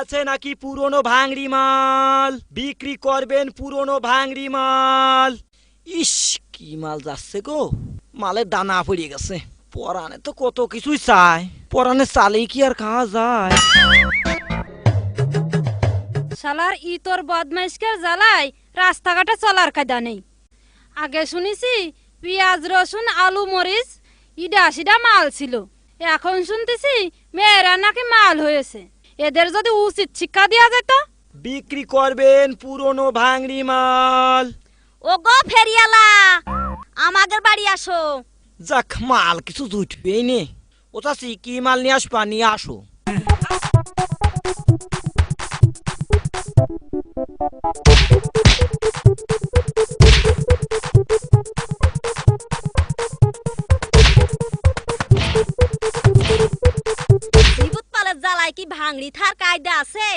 আছে নাকি পুরনো ভাঙড়ি মাল? বিক্রি করবেন পুরনো ভাঙড়ি মাল। ইস, কি মাল যাচ্ছে গো, মালের দানা পড়ে গেছে। পরানে তো কত কিছুই চায়, পরানে চালেই কি আর খাওয়া যায়? শালার তোর বদমাইশকে জ্বালায় রাস্তাঘাটে চলার কায়দা নেই। আগে শুনেছি পেঁয়াজ রসুন আলু মরিচ ইডা সিডা মাল ছিল, এখন শুনতেছি মেয়েরা নাকি মাল হয়েছে। এদের যদি উচিত শিক্ষা দেওয়া যেত। বিক্রি করবেন পুরনো ভাঙড়ি মাল। ও গো ফেরিয়ালা, আমাদের বাড়ি আসো। যাক, মাল কিছু জুটবেই নে। ও চাচি, কি মাল নিয়ে আসবা? নিয়ে আসো। বিভূত পালের জ্বালায় কি ভাঙড়ি থার কায়দা আছে?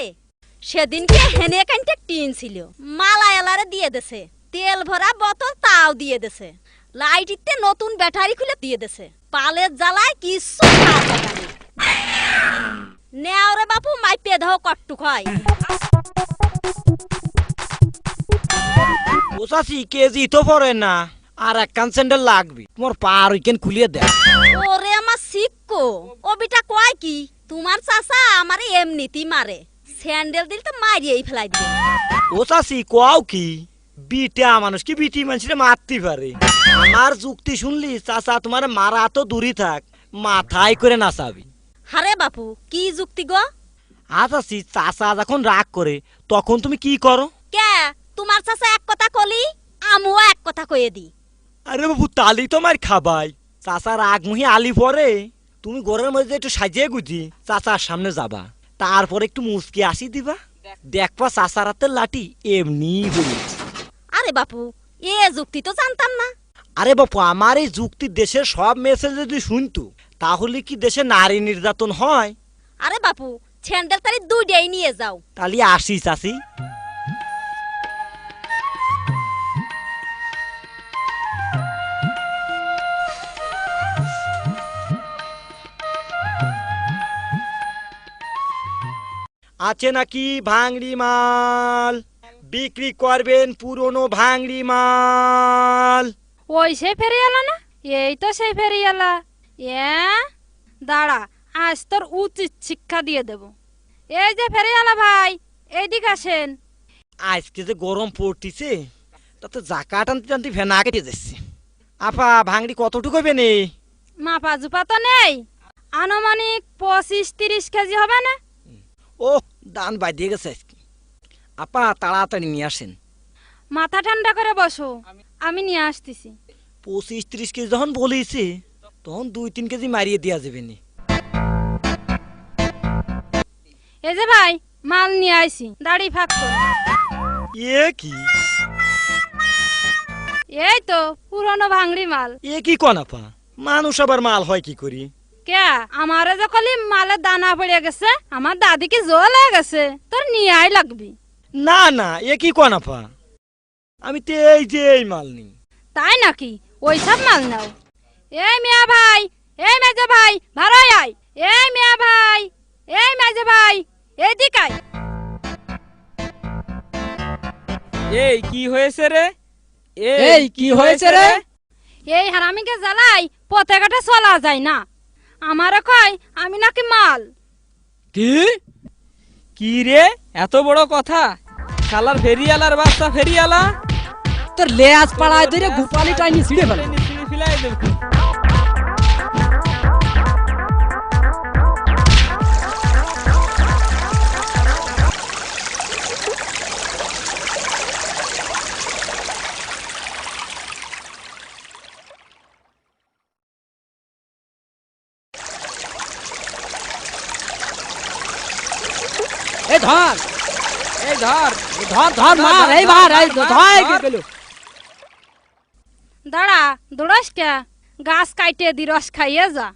সেদিনকে হেনে কানতে টিন ছিল, মালায়ালারে দিয়ে দেছে। তেল ভরা বোতল তাও দিয়ে দেছে। লাইটিতে নতুন ব্যাটারি খুলে দিয়ে দেছে। পালের জ্বালায় কিছু নেওরে বাপু মাইপে দাও কট্টুক হয়। ও চাচি, কেজি তো পড়ে না, আর এক কান স্যান্ডেল লাগবে। তোমার পার উইকেন খুলিয়ে দেয়। ওরে আমার শিক্ষো, ও বিটা কয় কি তোমার চাচা আমারে এমনিতেই মারে, স্যান্ডেল দিল তো মারিয়েই ফেলাই দিবে। ও চাচি, কোয়াও কি? বিটা মানুষ কি বিটি মানুষের মারতে পারে? আমার যুক্তি শুনলি চাচা তোমার মারা তো দূরই থাক, মাথায় করে নাচাবি। হারে বাপু, কি যুক্তি গো? চাচি, চাচা যখন রাগ করে তখন তুমি কি করো? কে তোমার চাচা এক কথা কলি, আমিও এক কথা কয়ে দি। আরে বাবু, তালি তোমার খাবাই। চাচা রাগ মুহি আলি পরে তুমি ঘরের মধ্যে একটু সাজিয়ে গুজি চাচার সামনে যাবা, তারপরে একটু মুসকি আসি দিবা, দেখবা চাচার হাতের লাঠি এমনি বলেছে। আরে বাপু, এ যুক্তি তো জানতাম না। আরে বাপু, আমার এই যুক্তি দেশের সব মেসেজ যদি শুনতো তাহলে কি দেশে নারী নির্যাতন হয়? আরে বাপু, স্যান্ডেল তারি দুইটাই নিয়ে যাও। তাহলে আসি চাচি। আছে নাকি ভাঙড়ি মাল? বিক্রি করবেন পুরনো ভাঙড়ি মাল। ওই সে ফেরিয়ালা না? এই তো সেই ফেরিয়ালা। দাঁড়া, আজ তোর উচিত শিক্ষা দিয়ে দেব। এই যে ফেরিয়ালা ভাই, এইদিকে আসেন। আজকে যে গরম পড়তিছে, তাতে জাকা টানতে টানতে ভেনা কেটে যাচ্ছে। আপা, ভাঙড়ি কতটুকু হবে নে? মাপা জুপা তো নেই, আনুমানিক 25-30 কেজি হবে না? ও, দান বাজিয়ে গেছে আজকে। আপা, তাড়াতাড়ি নিয়ে আসেন। মাথা ঠান্ডা করে বসো, আমি নিয়ে আসতেছি। 25-30 কেজি যখন বলেছে তখন 2-3 কেজি মারিয়ে দেওয়া যাবে নি। এই যে ভাই, মাল নিয়ে আইছি, দাড়ি ফাঁক কর। এ কি? এই তো পুরনো ভাঙড়ি মাল। এ কি কোন আপা? মানুষ আবার মাল হয় কি করি? কে আমারে যখন মালের দানা পড়ে গেছে, আমার দাদিকে জল হয়ে গেছে, তোর নিয়ে আই লাগবি। না না, এ কি কোন আপা? আমি তো এই যে এই মাল নিই। তাই নাকি? ওই সব মাল নাও। এই মিয়া ভাই, এই মেজে ভাই, ভাড়াই আয়। এই মিয়া ভাই, এই মেজে ভাই, এদিক আয়। এই কি হয়েছে রে? এই কি হয়েছে রে? এই হারামিকে জ্বালাই পথে ঘাটে চলা যায় না। আমারে কয় আমি নাকি মাল। কি কি রে, এত বড় কথা? শালার ফেরিয়ালার বাচ্চা ফেরিয়ালা, তোর লেজ পাড়ায় ধরে গোপালি টাইনি ছিঁড়ে ফেলে। ফিলাই দেব। এই ধর, এই ধর ধর ধর মার, এইবার এই ধর গেল। দাঁড়া, দৌড়াস কে? গাছ কাইটে দি রস খাইয়ে যা।